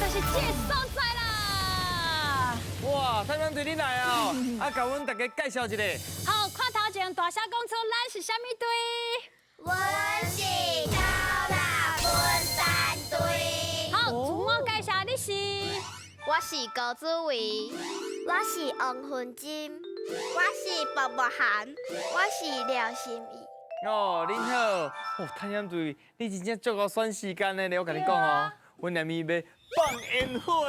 就是这个所在啦。哇，太阳队你来哦！啊，甲阮大家介绍一下。好，看头前大声讲出咱是啥物队？阮是高大分山队。好，自我介绍，你是？我是高子维，我是王芬金，我是薄薄涵，我是廖心怡。哦，恁好。哦，太阳队，你真正足够选时间的咧，我甲你讲哦，阮下面要放烟火。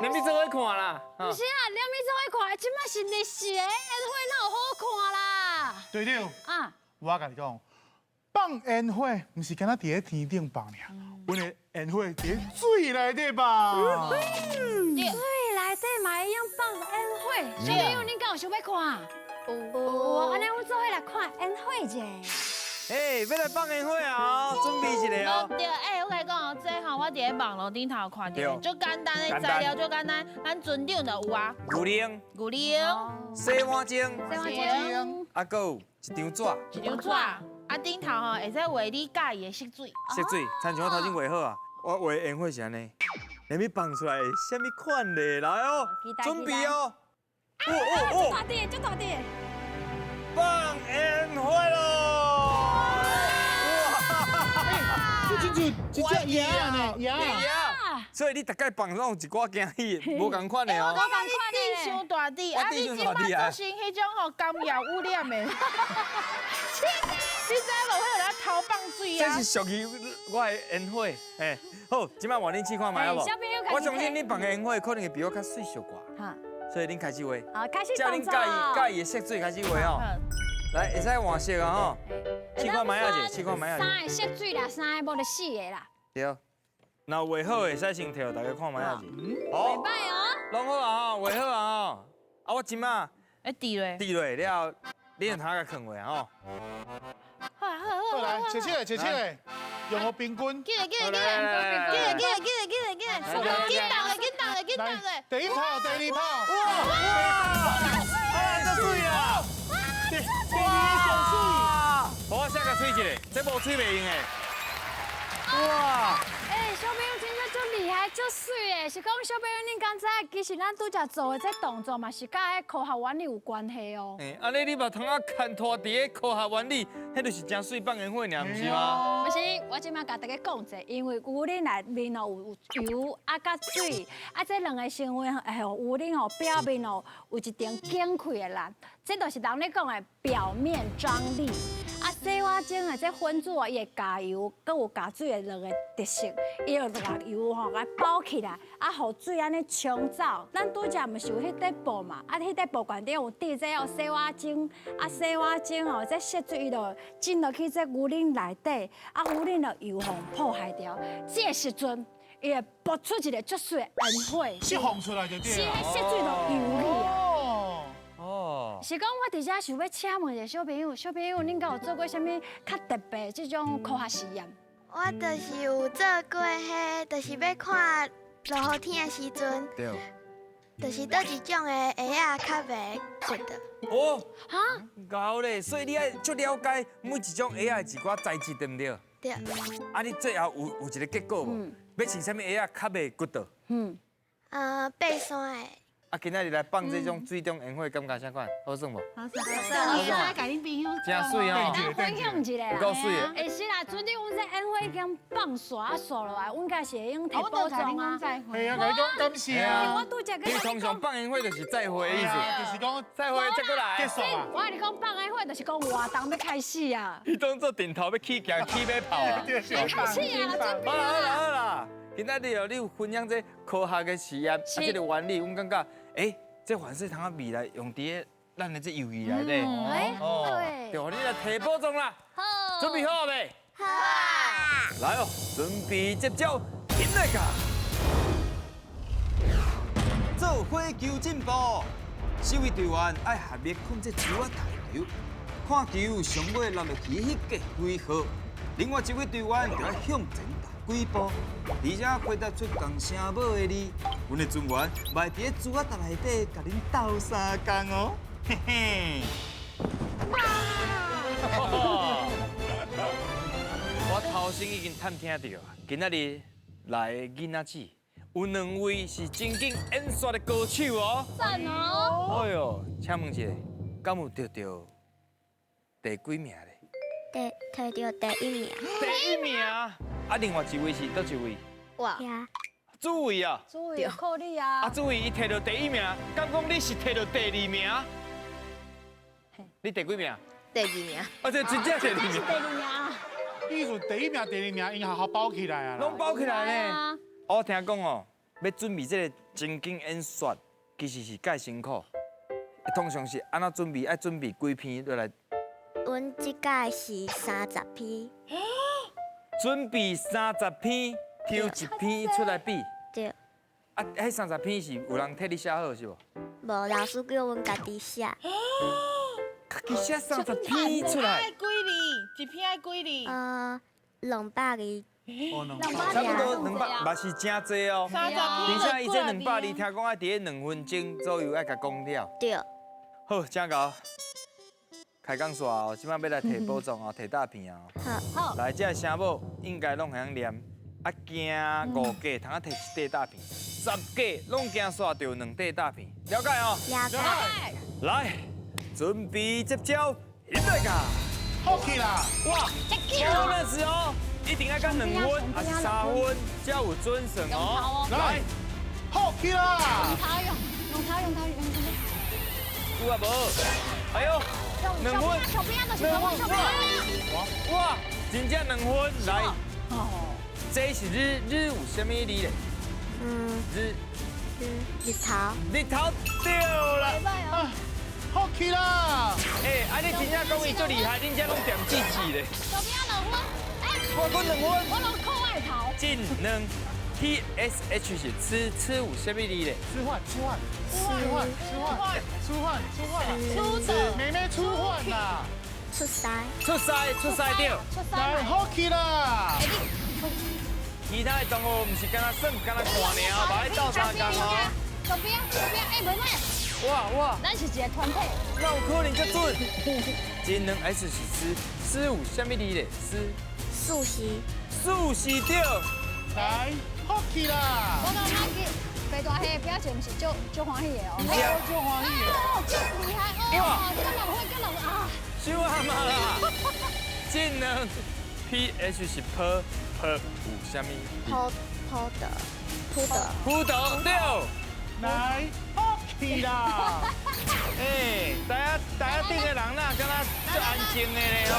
你咪做伙看啦。不是啊，两米做伙看，即摆是历史的烟火，哪有好看啦？对了，啊，我甲你讲，放烟火唔是敢若伫咧天顶放尔，阮的烟火伫咧水内底放。水内底嘛会用放烟火，小朋友恁敢有想要看？有啊，安尼阮做伙来看烟火者。要来放烟火啊！准备一下哦。对，我甲你讲哦，这吼我伫咧网络顶头看到，足简单的材料，足简单，咱船长就有啊，牛奶、牛奶、洗碗精，洗还有一张纸。一张纸，啊顶头吼会使画你介意的色水。色水，亲像我头前画好啊，我画烟火是安尼，你咪放出来什么款的来哦？准备哦！足大滴，足大滴。放烟火咯！这只鸭呢？鸭。所以你大概放拢有一寡惊喜，无共款的哦。我地伤大滴，啊你即摆做成迄种吼甘油污染的，你知无？迄个头放水啊！这是属于我的烟火，好，即摆换恁试看卖好无？我相信恁放的烟火可能会比我较水小寡，哈，所以恁开始画。好，开始叫恁动作。介意的色水开始画哦。来，会使换色啊吼。试看卖啊者，试看卖啊者。三个色水啦，三个无就四个啦。对。那画好会使先摕，大家看卖啊者。袂好，歹哦。弄好啊吼，画好啊吼。啊，我即马滴落。滴落了，你用它甲放下吼。好来，切切切切，用个冰棍。紧来，紧动嘞！第一炮，第二炮。这水啊！第二上水。我写个吹一下，这无吹袂用的。哇！小朋友真正足厉害，足水的。是讲小朋友，恁刚才其实咱拄则做的这动作嘛，是甲迄科学原理有关系哦。安尼你嘛通啊牵拖伫个科学原理，迄就是真水放烟火尔，毋是吗？不是，我即摆甲大家讲者，因为牛奶内面哦有油啊甲水，啊这两个成分牛奶哦表面哦有一点尖开的力，这就是人咧讲的表面张力。啊，洗碗精的这粉子哦，伊会加油，佮有加水的两个特色，伊就把油吼来包起来，啊，互水安尼冲走。咱拄则毋是有迄块布嘛，啊，迄块布管顶有滴这有洗碗精，啊，洗碗精哦，这色水伊就进落去这牛奶内底，啊，牛奶就油互破坏掉。这时阵，伊会爆出一个足水的烟火，是放出来就对是了。迄色水就油去啊。哦。是讲我伫遮想要请问一下小朋友，恁敢有做过啥物较特别这种科学实验？我就是有做过迄，就是要看落雨天的时阵，对。就是倒一种的鞋仔较袂骨的。哦，哈？够咧，所以你爱足了解每一种鞋仔的一寡材质，对毋对？对。啊，你最后有一个结果无？要穿啥物鞋仔较袂骨倒？爬山的。啊，今仔日来放这种水中烟火，感觉啥款？好耍无？好势，我甲恁朋友真水哦！咱分享一下啦。够水的。会是啦，昨天阮这烟火已经放煞煞落来，阮家是会用摕包装啊。哎呀，甲你讲感谢啊。我拄则你通常放烟火就是再会的意思，就是讲再会再过来。结束啊。我跟你讲放烟火就是讲活动要开始啊。你当做顶头要起行起马炮啊！要开始啊，准备好啊。啦，今仔日哦，你有分享这科学的实验，啊，这个原理，阮感觉，这反射堂未来用伫咱的这游戏内底。对。对，你来提保重啦。好。准备好未？好啊。来哦，准备接招，进来噶！做火球进步，守卫队员爱合力控制球啊大球，看球上尾落落去迄个几号，另外一位队员就要向前踏几步，而且回答出共声母的字。阮的船员卖伫咧珠仔塔内底，甲恁斗相共哦，嘿嘿。我头头先已经探听到啊，今仔日来的囡仔姊有2位是真经演说的歌手哦。赞哦！哎呦，请问一下，敢有得到第几名咧？摕到第1名。第1名。啊，另外一位是倒一位？哇呀！主位啊。注意扣你啊！主位伊摕到第1名，敢讲你是摕到第2名？你第几名？第2名。啊，这真正第2名。第二名啊！艺术第1名、第2名，因好好包起来啊啦。拢包起来呢。啊！我听讲哦，要准备这个真经演说，其实是介辛苦。通常是安怎准备？爱准备几篇落来？阮即届是30篇。准备30篇，挑1篇出来比。对。啊，迄30篇是有人替你写好是无？无，老师叫阮家己写。家己写30篇出来爱，几字？一篇爱几字200字。哦，能差不多200，嘛是真济哦。 30篇。而且伊这200字，听讲爱伫咧2分钟左右爱甲讲了。对。好，真够。开讲煞哦，即摆要来摕宝藏哦，摕大片哦。好。来，这声母应该拢会晓念，啊，惊5架，通啊摕1块大片，10架拢惊煞着2块大片，了解哦？了解。来，准备接招，现在噶！好起啦！哇，好那是哦，一定要干2分还是3分，才有准绳哦。来，好起啦！用头用，有啊无？哎呦，2分，手边就是手边。哇，真正2分，来。这是日有啥物字咧？日头对啦。好起啦！哎，啊你真正讲伊足厉害，恁遮拢点记记咧。手边2分，我讲2分。我拢扣外头。技能 TSH 是吃有啥物字咧？吃饭，妹妹出饭啦！出师对。来，好起啦！其他的同学毋是干那耍，干那看尔，嘛咧斗相共哦。手边，哎，妹妹，哇，咱是一个团体。那有可能遮准。技能 S 是吃有啥物字咧？素食对。来，好起啦！我刚刚去白大黑的表情，不是就欢喜的哦。是啊，就欢喜的。哦，真厉害哦！跟人啊！小阿妈啦。技能 PH 是坡有啥物？扑倒对。来，好起啦！哎，大家顶的人呐，敢若足安静的咧吼。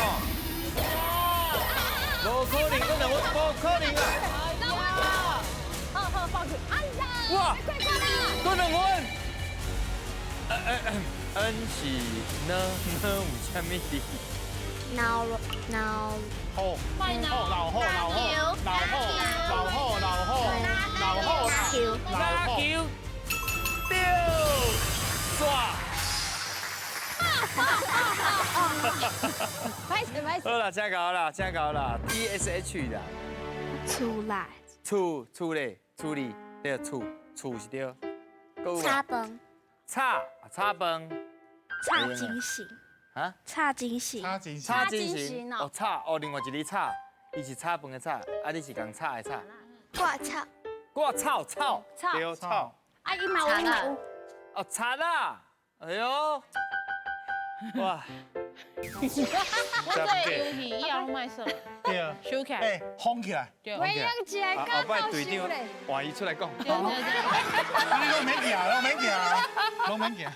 无可能，我无可能啊！好，放去。哎呀！哇，快看啦！多2分。是呢有啥物字？老球，对，刷。拍死！好啦，真搞啦，TSH 啦。出来。厝咧，处理对，厝是对。叉崩。叉崩。叉金型。啊？叉金型。叉金型哦，叉哦，另外一个叉，伊是叉饭的叉，啊，你是讲叉的叉。挂草。对，草。啊，伊嘛有。哦，叉啦，哎呦，哇！我这游戏以后拢卖说，对啊，收起来。哎，轰起来！对。我用一个后刚好摆队长修嘞。换伊出来讲。对。拢免行。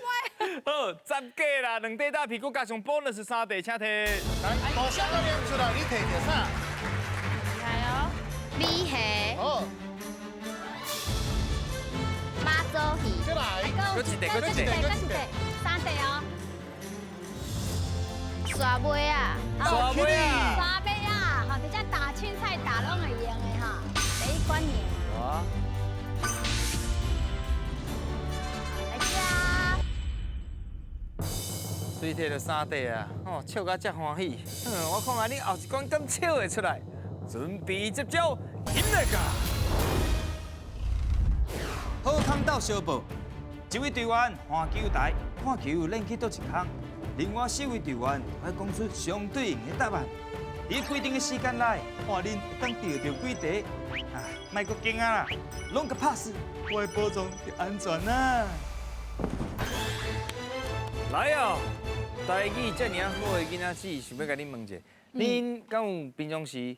好，10个啦，2块大屁股加上 bonus 3块，请摕。来，大声都念出来，你摕着啥？来哦。米蟹。好。妈祖鱼。再来。搁一块3块哦。沙尾啊。沙尾啊。沙尾啊，好，直接打青菜打拢会用的哈，第一关年。啊。来吃。水摕到3块啊，哦，笑甲遮欢喜。我看下你后一关敢笑会出来，准备接招，现在噶。好康到小报，一位队员换球台，看球练去倒一项，另外4位队员要讲出相对应的答案。伫规定的时间内，看恁会当钓到几题。啊，莫阁惊啊啦，拢甲拍死，我会保障你安全啊。来哦，台语遮尔好的囡仔姊，想要甲你问一下，恁敢有平常时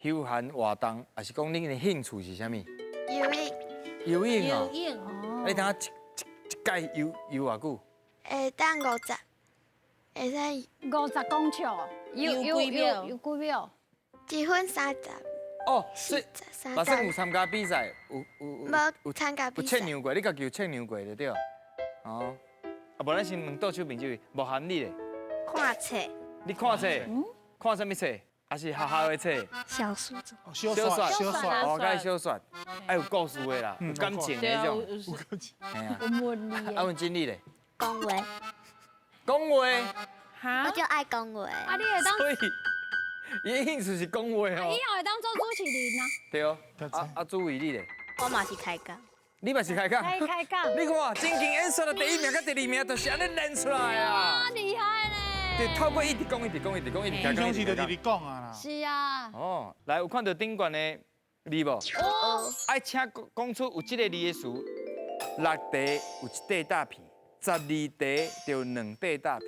休闲活动，还是讲恁的兴趣是啥物？游泳游泳哦。泳哦你等下一届游偌久？会当50，会使50公尺，游几秒有几秒？ 1分30、哦，所以40、马上有30。参加比赛，有无参加有比赛测，量过，你家己有测量过对对？哦，啊，无咱先问倒手朋友，无含你咧，看册、你看册，看啥物册？还是学校的册？小书中。小小帅，说小帅，哦，该小说，还有故事的啦，有感情的对啊，那种，有哎呀，有文理啊，问经理咧，恭维，讲话，哈我就爱恭维。啊，你会当，所以伊的兴趣是讲话以哦，后会当做主持人啊，对哦，朱伟你咧，我嘛是开讲，你嘛是开讲，开讲，你看真经演说的第1名甲第2名，就是安尼练出来啊啊，。厉害对，呢！透过一直讲，一直讲，一直讲，一直讲，平常时就一直讲直直讲啊啦。是啊，哦，来有看到顶悬的字无？哦，爱请讲出有这个字的词，6题有1块大片，12题就2块大片。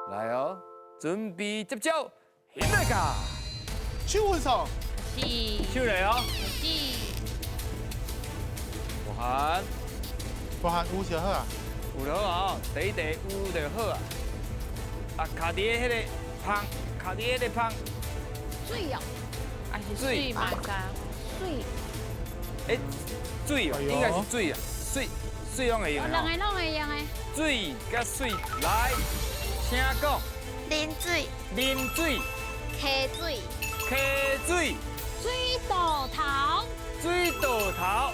来哦，准备接招，现在卡，手稳手，是手来哦，是不含，包含有就好啊。有就好啊，第1题有就好啊。啊，卡伫迄个芳，卡伫迄个芳，水哦，还是水嘛噶？水，诶，水哦，哎呦应该是水啊，水拢会用哦。两个拢会用的。水甲水来，请讲，啉水、啉水、溪水、溪水、水稻头，水稻头、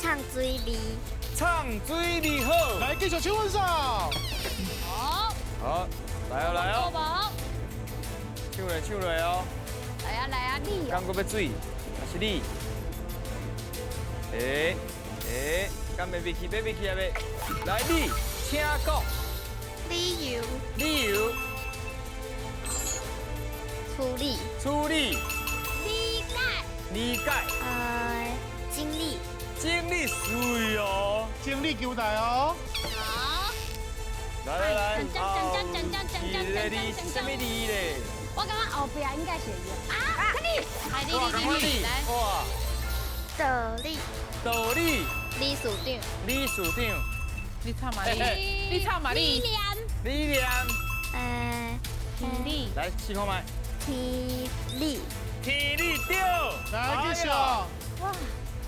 唱水味、唱水味好。来，继续手稳手。好，好，来哦来好哦，无？唱来哦，来啊来啊，你敢哦，搁要水，还是你？敢要去啊要？来你，请讲，理由、理由、处理、处理、理解，理解、经历、经历水哦。精力球台哦。好，来，讲你是什么字咧？我感觉后边应该是有啊，看你，来，哇，赶快你，来，哇，道理、道理，理事长、理事长，你唱嘛嘿你，你唱嘛理你，念，理念，体力，来试看卖，体力、体力对，来，继续。哇，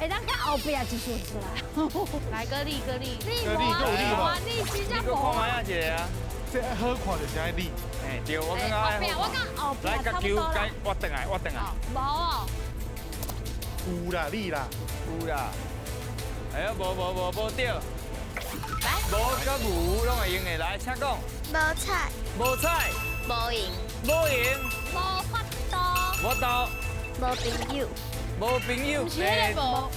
会当看后边一数字来，来个力个力，你有力啊，你真你正搁看卖无啊，啊一个啊，这好看就是爱你。哎对，我感觉后爱边我讲后来，边甲球差不多啦该，挖转来，挖转来，无哦，有啦，你啦。有啦，哎呀，无对，来，无甲无拢会用的，来，请讲，无彩、无彩，无赢、无赢，无法度，无斗，无朋友、无朋友，不是那个无，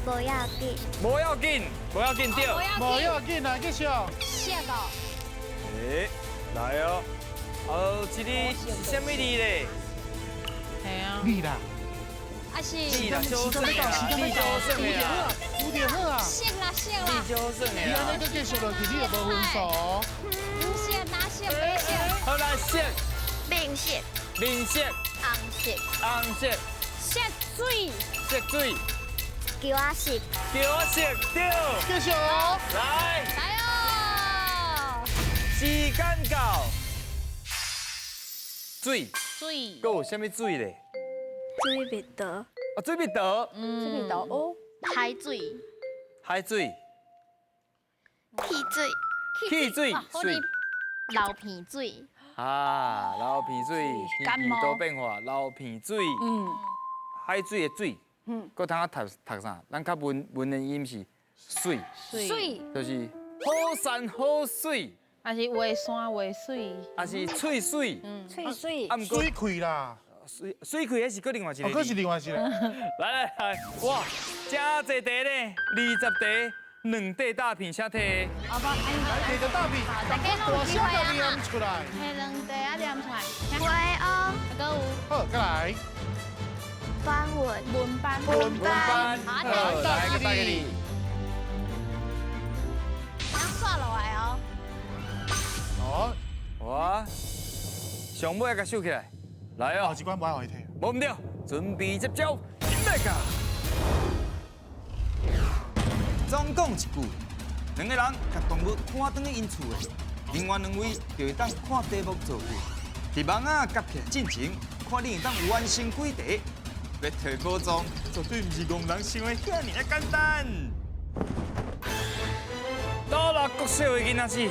无要紧、无要紧，无要紧对。无要紧啦，继续。谢哦，诶，来哦，后一个是什么字咧？系啊，你啦。啊是，你啦，小胜的啦，你小胜的啦，有点好啊。谢啦谢你啦，小胜的你安尼啦。搁继续落去，你就无分数哦。谢拿谢没谢，好来，色、面色、面色、红色、红色、谢水，色水、球仔色、桥色对。继续哦。来，来哦，时间到。水，水，搁有什么水咧？水蜜桃、啊，水蜜桃、这边到哦，海水，海水、汽水、汽水、水老片水，啊，流鼻水，天气感冒多变化，流鼻水，海水的水，搁通啊读啥？咱较文的音是水，水，就是好山好水，还是画山画水，还是脆水，脆水啊，，毋过水开啦，水开迄是搁另外一个哦，字。可是另外一个。来，哇，真侪题呢，20题，两块大片，请摕。好不？摕着大片，大家拢有大声机会啊甲念出来。黑两地啊，念出来。花欧还有好，再来。班文文班。文班，好，来个大给你。咱刷落来哦。哦，哇，上尾甲收起来，来哦，后一关不爱互伊摕。无唔对，准备接招，来个。总讲一句，两个人甲动物看转去因厝的，另外两位就会当看题目做伙，伫网啊夹起来进前，看你会当完成几题。要摕宝藏，绝对唔是戆人想的遐尔简单。到了国小的囡仔子，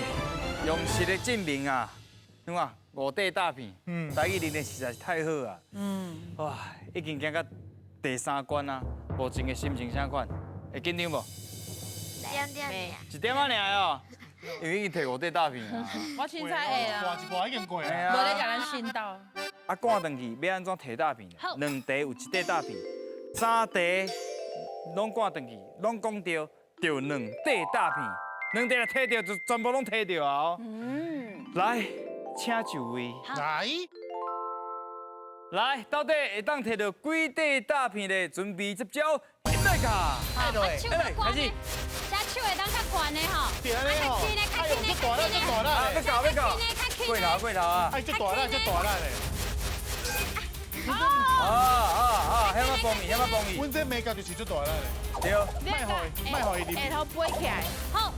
用实力证明啊！你看五块大片，台语练的实在是太好啊！哇，已经行到第3关啊，目前的心情啥款？会紧张无？点。一点仔尔哦，因为已经摕5块大片啊。我凊彩会挂啊，一挂已经过哎啊。无咧甲咱信到。啊，赶转去要安怎摕大片？两题有1块大片，3题拢赶转去，拢讲到就2块大片，2题来摕到就全部拢摕到啊！哦，来，请就位。来，来，到底会当摕到几块大片咧？准备接招，来卡！好，手会开始悬呢，遮手会当较悬的吼。对安尼吼，哎呦，这大力，这大力啊，要嘞，搞要搞，过头过头啊！哎，这大力，这大力嘞。遐么帮伊，遐么帮伊，阮这美甲就是这大力嘞。对。卖互伊啉。下头飞起来。好，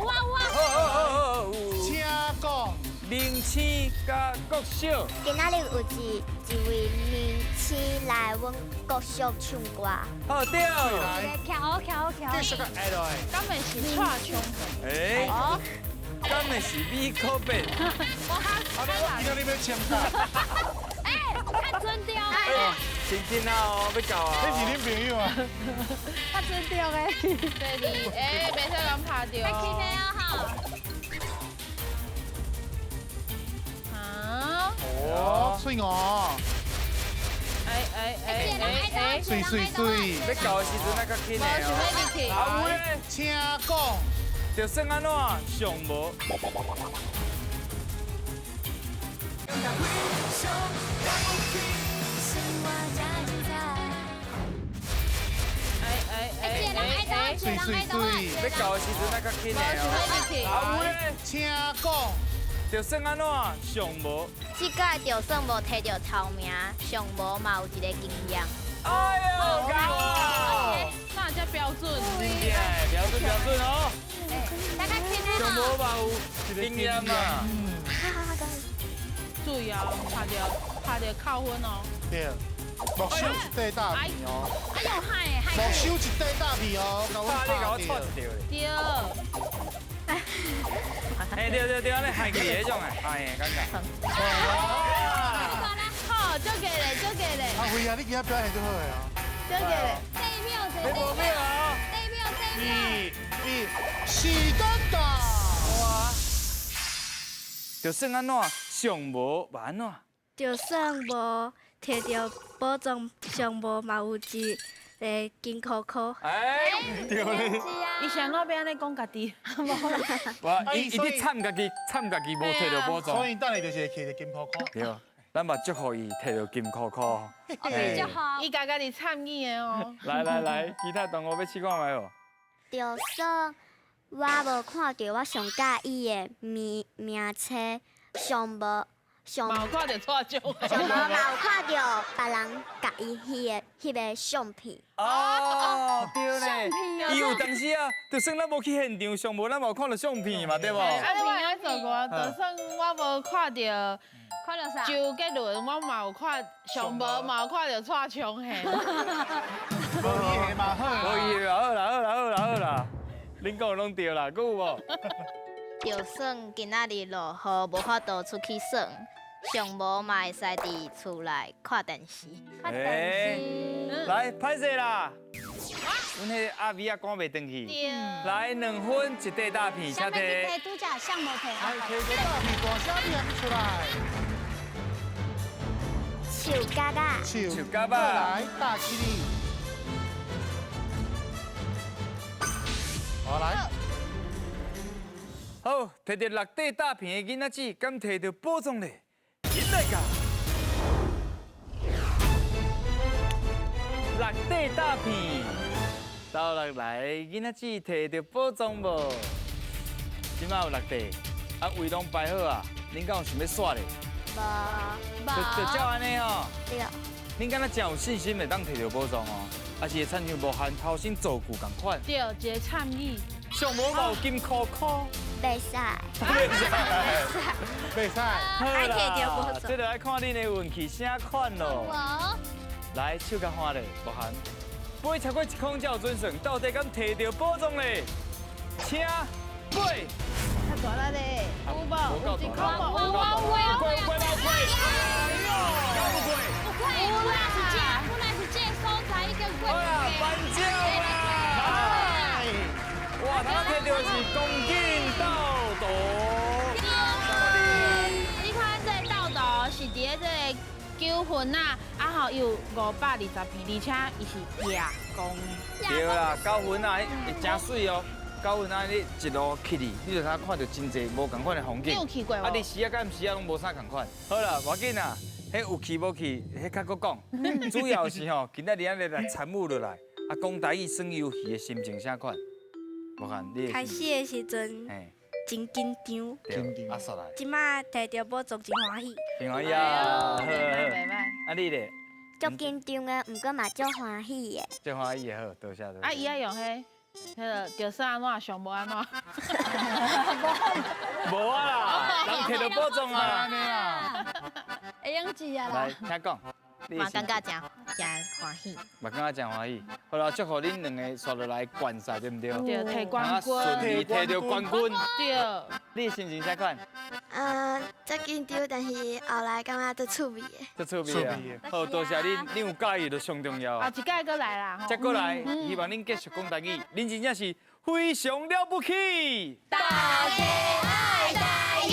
哇，好，请讲。明星甲国小，今仔日有一位年轻来阮国小唱歌，好对。来，徛，继续个爱落去。根本是串枪。诶，敢会是米可贝？今仔日要请假，哎，较准对哎的，轻轻啊哦，要搞这是啊！恁朋友啊。较准对的。对哩，哎，袂使讲拍到。较起来啊哈。啊！哦，水哦，水水水。要搞的时阵那较紧的想要哦。入去。啊有咧，请讲。就算安怎上无。水水水。要搞的时阵那较紧的想要哦。入去。啊有咧，请讲。就算安怎上无。即届就算无摕到头名，上无嘛有一个经验。哎呦，搞哦！那叫标准。厉害，标准哦。大家起来上哈。无嘛有经验嘛。注意哦，拍到扣分哦。对，目睭一块大片哦，哎呦嗨，目睭一块大片哦，甲怕你甲我拍到。错一条咧。对。哎，对，安尼害去迄种诶，哎，感觉。好，就给嘞，就给嘞，阿辉啊，你今仔表现最好的哦。就给嘞。你无咩啊？是等待。哇！就算安怎上无嘛安怎？就算无摕到宝藏，上无嘛有一个金箍箍。哎，对咧。伊想那边安尼讲家己，哇，伊伫惨家己，无摕到宝藏。所以等下就是会摕着金箍箍。对，咱嘛祝福伊摕到金箍箍。我比较好。伊家己参与的哦。来，其他同学要试看觅无？就算我无看到我上介意的名册，上无嘛有看到错奖。上无嘛有看到别人甲伊迄个相片。哦，对咧，伊有当时啊，就算咱无去现场，上无咱嘛有看到相片嘛，对无？啊，你应该做过，就算我无看到看到啥？周杰伦，我嘛有看，上无嘛有看到蔡昌嘿。无伊下嘛好。可以啦，好啦，恁讲拢对啦，佫有无？就算今仔日落雨，无法度出去耍，上无嘛会使伫厝内看电视。看电视。来，歹势啦，阮迄阿米啊赶袂转去。对。来2分1块大片，请下面摕。去拄则项目摕来，好。摕着大片大声念出来。手嘎嘎，手夹吧来，大起你。好来，好，摕到6块大片的囡仔姊，敢摕到宝藏咧？引来甲6块大片，到落来的囡仔姊摕到宝藏无？即摆有6块，啊位拢摆好啊，恁敢有想要煞咧？就照安尼哦。对，恁敢若真有信心会当摕到宝藏哦？还是会亲像无限头先做旧共款？对，一个倡议。上无毛金箍箍。袂使。备赛，还摕到宝藏这就要看恁的运气啥款咯。来，手甲换咧，无限。飞超过1空才有准算，到底敢摕到宝藏咧？请飞。较大力咧，有无？有一块无？有贵本来是这所在已经过好啦，颁奖啦！哇，他摕到是公斤豆豆。你看这豆豆是伫咧这个9分啊，啊吼有520片，而且伊是夜光的。对啦，9分啊，会真水哦。9分啊，你一路去哩，你就通看到真侪无同款的风景。你有去过无？啊，你时啊甲毋时啊拢无啥同款。好啦，无要紧啊，迄有去无去，迄较搁讲。主要是吼，今仔日安尼来参悟落来，啊，讲台语耍游戏的心情啥款？无看你。开始的时阵嘿，真紧张，对，啊，煞来，即马摕到宝藏真欢喜，平安呀，好好。袂歹。啊，你咧？足紧张的，毋过嘛足欢喜的。最欢喜的好，多谢多谢。啊，伊爱用迄个着说安怎，上无安怎。无啊啦，人摕到宝藏啊安。尼啊，会用记啊来，啦。听讲。你的嘛心感觉真欢喜。嘛感觉真欢喜。好啦，祝福恁两个刷落来冠赛，对毋对？对，摕冠啊，顺军。利摕到冠军。对，你的心情啥款？足紧张，但是后来感觉足趣味的。足趣味啊趣味！好，多谢恁，恁有介意就上重要后啊。一届过来啦吼。再过来，希望恁继续讲台语，恁真正是非常了不起。大家爱台语。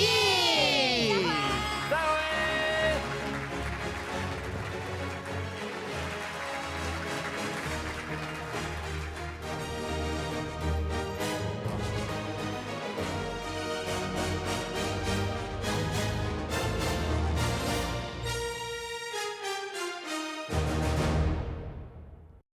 再会。